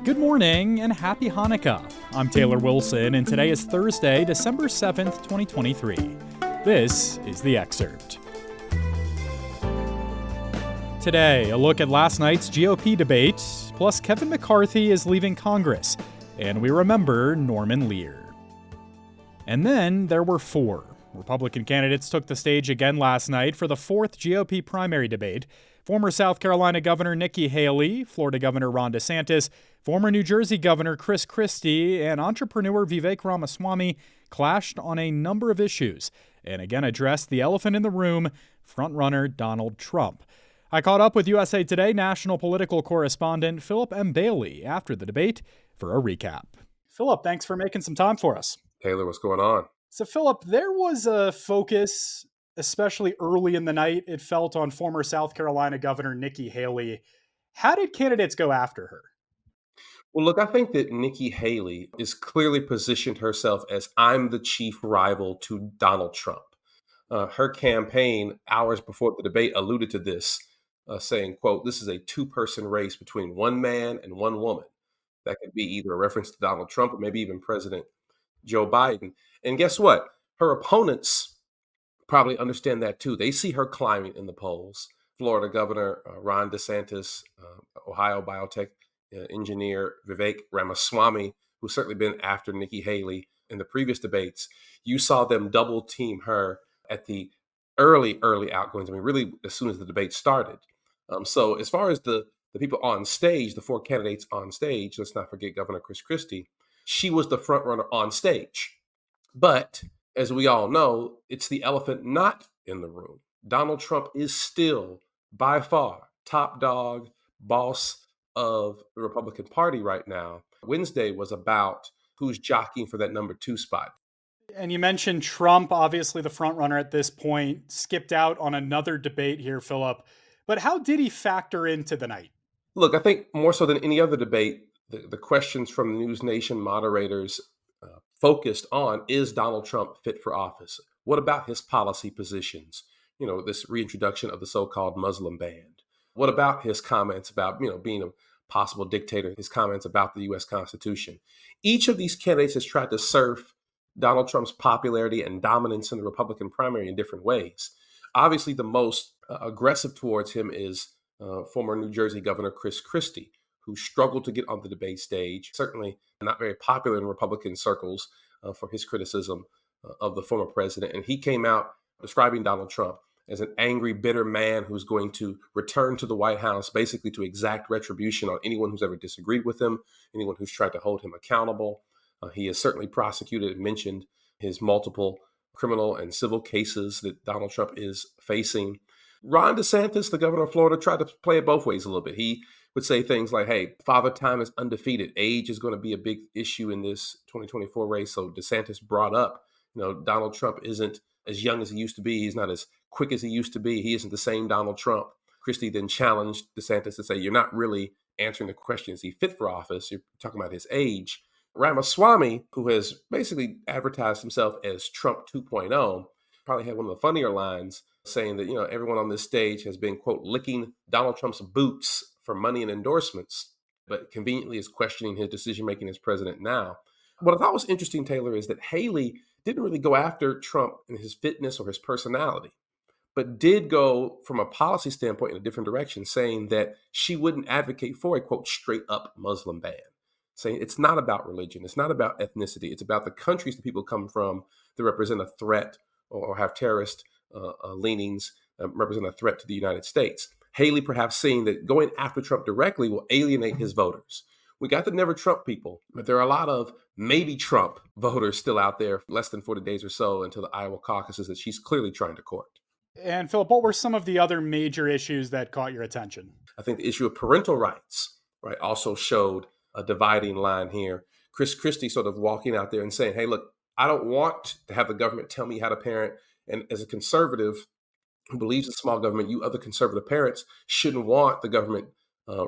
Good morning and happy Hanukkah. I'm Taylor Wilson, and today is Thursday, December 7th, 2023. This is The Excerpt. Today, a look at last night's GOP debate, plus Kevin McCarthy is leaving Congress, and we remember Norman Lear. And then there were four. Republican candidates took the stage again last night for the fourth GOP primary debate. Former South Carolina Governor Nikki Haley, Florida Governor Ron DeSantis, former New Jersey Governor Chris Christie, and entrepreneur Vivek Ramaswamy clashed on a number of issues and again addressed the elephant in the room, frontrunner Donald Trump. I caught up with USA Today national political correspondent Philip M. Bailey after the debate for a recap. Philip, thanks for making some time for us. Taylor, what's going on? So, Philip, there was a focus, especially early in the night, it felt, on former South Carolina Governor Nikki Haley. How did candidates go after her? Well, look, I think that Nikki Haley is clearly positioned herself as I'm the chief rival to Donald Trump. Her campaign, hours before the debate, alluded to this, saying, quote, this is a two-person race between one man and one woman. That could be either a reference to Donald Trump or maybe even President Joe Biden. And guess what? Her opponents probably understand that too. They see her climbing in the polls. Florida Governor Ron DeSantis, Ohio biotech engineer Vivek Ramaswamy, who's certainly been after Nikki Haley in the previous debates. You saw them double team her at the early outgoings. I mean, really, as soon as the debate started. So as far as the people on stage, the four candidates on stage, let's not forget Governor Chris Christie, she was the front runner on stage. But as we all know, it's the elephant not in the room. Donald Trump is still by far top dog, boss of the Republican Party right now. Wednesday was about who's jockeying for that number 2 spot. And you mentioned Trump, obviously the front runner at this point, skipped out on another debate here, Philip. But how did he factor into the night? Look, I think more so than any other debate, the questions from News Nation moderators focused on, is Donald Trump fit for office? What about his policy positions? You know, this reintroduction of the so-called Muslim ban. What about his comments about, being a possible dictator, his comments about the U.S. Constitution? Each of these candidates has tried to surf Donald Trump's popularity and dominance in the Republican primary in different ways. Obviously, the most aggressive towards him is former New Jersey Governor Chris Christie, who struggled to get on the debate stage, certainly not very popular in Republican circles for his criticism of the former president. And he came out describing Donald Trump as an angry, bitter man who's going to return to the White House basically to exact retribution on anyone who's ever disagreed with him, anyone who's tried to hold him accountable. He has certainly prosecuted and mentioned his multiple criminal and civil cases that Donald Trump is facing. Ron DeSantis, the governor of Florida, tried to play it both ways a little bit. He would say things like, hey, Father Time is undefeated. Age is going to be a big issue in this 2024 race. So DeSantis brought up, Donald Trump isn't as young as he used to be. He's not as quick as he used to be. He isn't the same Donald Trump. Christie then challenged DeSantis to say, you're not really answering the question, is he fit for office? You're talking about his age. Ramaswamy, who has basically advertised himself as Trump 2.0, probably had one of the funnier lines saying that, everyone on this stage has been, quote, licking Donald Trump's boots for money and endorsements, but conveniently is questioning his decision-making as president now. What I thought was interesting, Taylor, is that Haley didn't really go after Trump and his fitness or his personality, but did go from a policy standpoint in a different direction, saying that she wouldn't advocate for a, quote, straight-up Muslim ban, saying it's not about religion, it's not about ethnicity, it's about the countries that people come from that represent a threat or have terrorist leanings, represent a threat to the United States. Haley perhaps seeing that going after Trump directly will alienate his voters. We got the never Trump people, but there are a lot of maybe Trump voters still out there, less than 40 days or so until the Iowa caucuses, that she's clearly trying to court. And Philip, what were some of the other major issues that caught your attention? I think the issue of parental rights, right, also showed a dividing line here. Chris Christie sort of walking out there and saying, hey, look, I don't want to have the government tell me how to parent. And as a conservative who believes in small government, you other conservative parents shouldn't want the government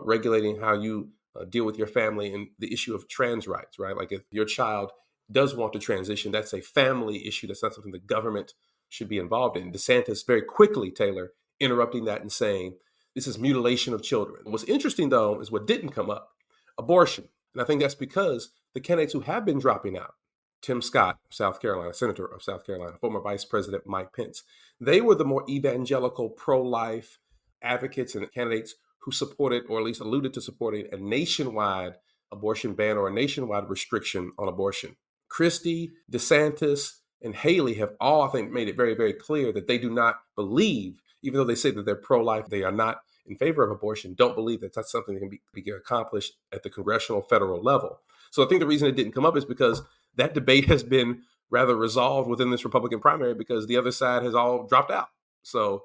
regulating how you deal with your family and the issue of trans rights, right? Like if your child does want to transition, that's a family issue. That's not something the government should be involved in. DeSantis very quickly, Taylor, interrupting that and saying, this is mutilation of children. What's interesting, though, is what didn't come up. Abortion. And I think that's because the candidates who have been dropping out, Tim Scott, South Carolina, Senator of South Carolina, former Vice President Mike Pence, they were the more evangelical, pro-life advocates and candidates who supported, or at least alluded to supporting, a nationwide abortion ban or a nationwide restriction on abortion. Christie, DeSantis, and Haley have all, I think, made it very, very clear that they do not believe, even though they say that they're pro-life, they are not in favor of abortion, don't believe that that's something that can be accomplished at the congressional federal level. So I think the reason it didn't come up is because that debate has been rather resolved within this Republican primary because the other side has all dropped out. So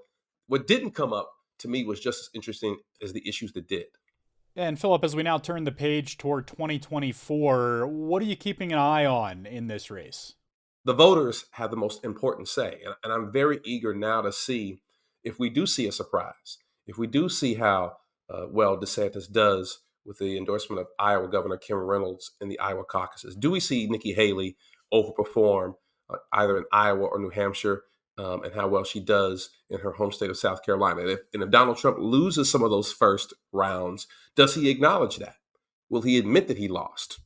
what didn't come up to me was just as interesting as the issues that did. And Philip, as we now turn the page toward 2024, what are you keeping an eye on in this race? The voters have the most important say. And I'm very eager now to see if we do see a surprise, if we do see how well DeSantis does with the endorsement of Iowa Governor Kim Reynolds in the Iowa caucuses. Do we see Nikki Haley overperform either in Iowa or New Hampshire, and how well she does in her home state of South Carolina? And if Donald Trump loses some of those first rounds, does he acknowledge that? Will he admit that he lost?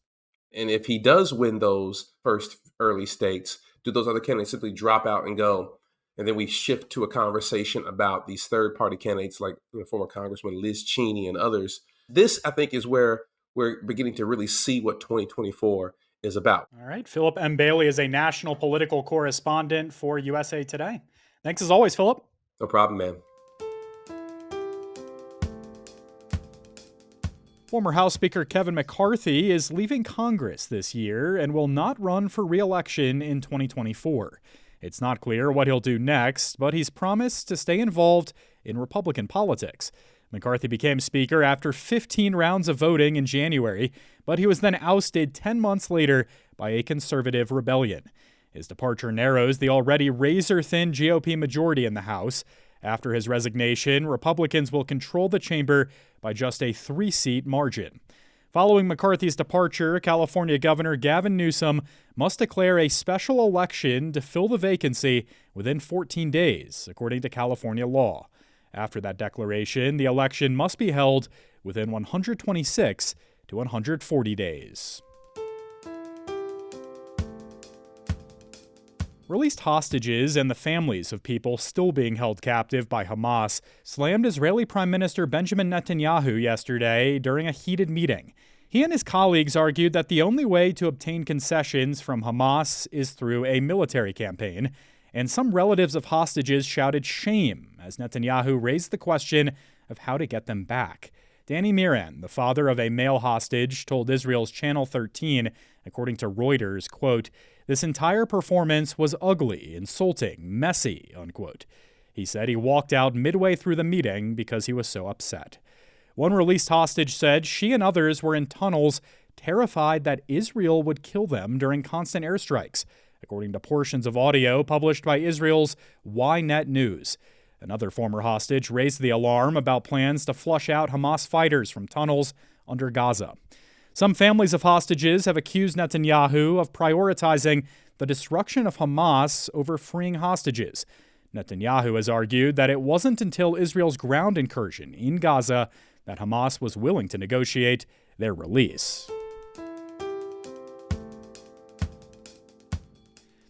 And if he does win those first early states, do those other candidates simply drop out and go? And then we shift to a conversation about these third-party candidates like former Congressman Liz Cheney and others. This, I think, is where we're beginning to really see what 2024 is about. All right. Philip M. Bailey is a national political correspondent for USA Today. Thanks as always, Philip. No problem, man. Former House Speaker Kevin McCarthy is leaving Congress this year and will not run for re-election in 2024. It's not clear what he'll do next, but he's promised to stay involved in Republican politics. McCarthy became Speaker after 15 rounds of voting in January, but he was then ousted 10 months later by a conservative rebellion. His departure narrows the already razor-thin GOP majority in the House. After his resignation, Republicans will control the chamber by just a 3-seat margin. Following McCarthy's departure, California Governor Gavin Newsom must declare a special election to fill the vacancy within 14 days, according to California law. After that declaration, the election must be held within 126 to 140 days. Released hostages and the families of people still being held captive by Hamas slammed Israeli Prime Minister Benjamin Netanyahu yesterday during a heated meeting. He and his colleagues argued that the only way to obtain concessions from Hamas is through a military campaign, and some relatives of hostages shouted shame as Netanyahu raised the question of how to get them back. Danny Miran, the father of a male hostage, told Israel's Channel 13, according to Reuters, quote, "This entire performance was ugly, insulting, messy," unquote. He said he walked out midway through the meeting because he was so upset. One released hostage said she and others were in tunnels, terrified that Israel would kill them during constant airstrikes, according to portions of audio published by Israel's Ynet News. Another former hostage raised the alarm about plans to flush out Hamas fighters from tunnels under Gaza. Some families of hostages have accused Netanyahu of prioritizing the destruction of Hamas over freeing hostages. Netanyahu has argued that it wasn't until Israel's ground incursion in Gaza that Hamas was willing to negotiate their release.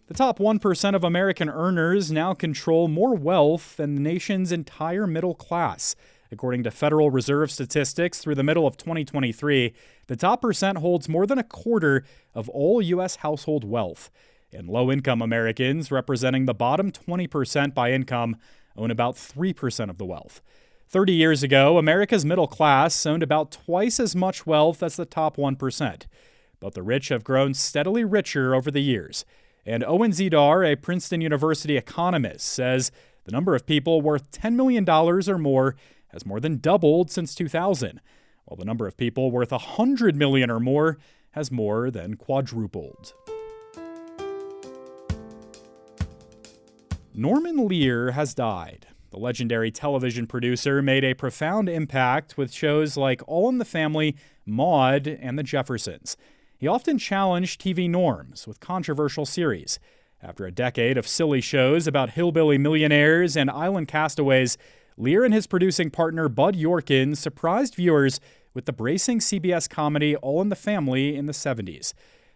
The top 1% of American earners now control more wealth than the nation's entire middle class. According to Federal Reserve statistics, through the middle of 2023, the top percent holds more than a quarter of all U.S. household wealth. And low-income Americans, representing the bottom 20% by income, own about 3% of the wealth. 30 years ago, America's middle class owned about twice as much wealth as the top 1%. But the rich have grown steadily richer over the years. And Owen Zidar, a Princeton University economist, says the number of people worth $10 million or more has more than doubled since 2000, while the number of people worth $100 million or more has more than quadrupled. Norman Lear has died. The legendary television producer made a profound impact with shows like All in the Family, Maude, and The Jeffersons. He often challenged TV norms with controversial series. After a decade of silly shows about hillbilly millionaires and island castaways, Lear and his producing partner Bud Yorkin surprised viewers with the bracing CBS comedy All in the Family in the 70s.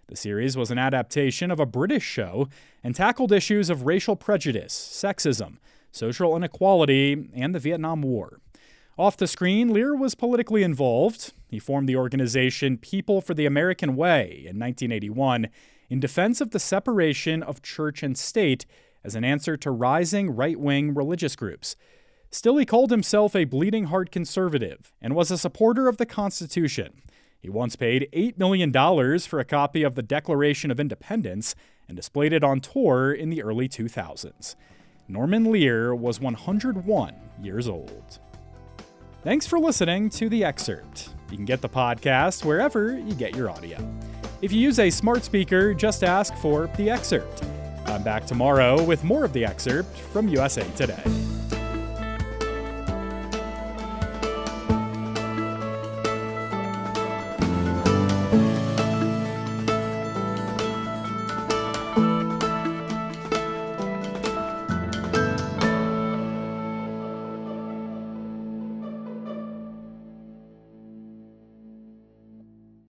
The series was an adaptation of a British show and tackled issues of racial prejudice, sexism, social inequality, and the Vietnam War. Off the screen, Lear was politically involved. He formed the organization People for the American Way in 1981 in defense of the separation of church and state as an answer to rising right-wing religious groups. Still, he called himself a bleeding-heart conservative and was a supporter of the Constitution. He once paid $8 million for a copy of the Declaration of Independence and displayed it on tour in the early 2000s. Norman Lear was 101 years old. Thanks for listening to The Excerpt. You can get the podcast wherever you get your audio. If you use a smart speaker, just ask for The Excerpt. I'm back tomorrow with more of The Excerpt from USA Today.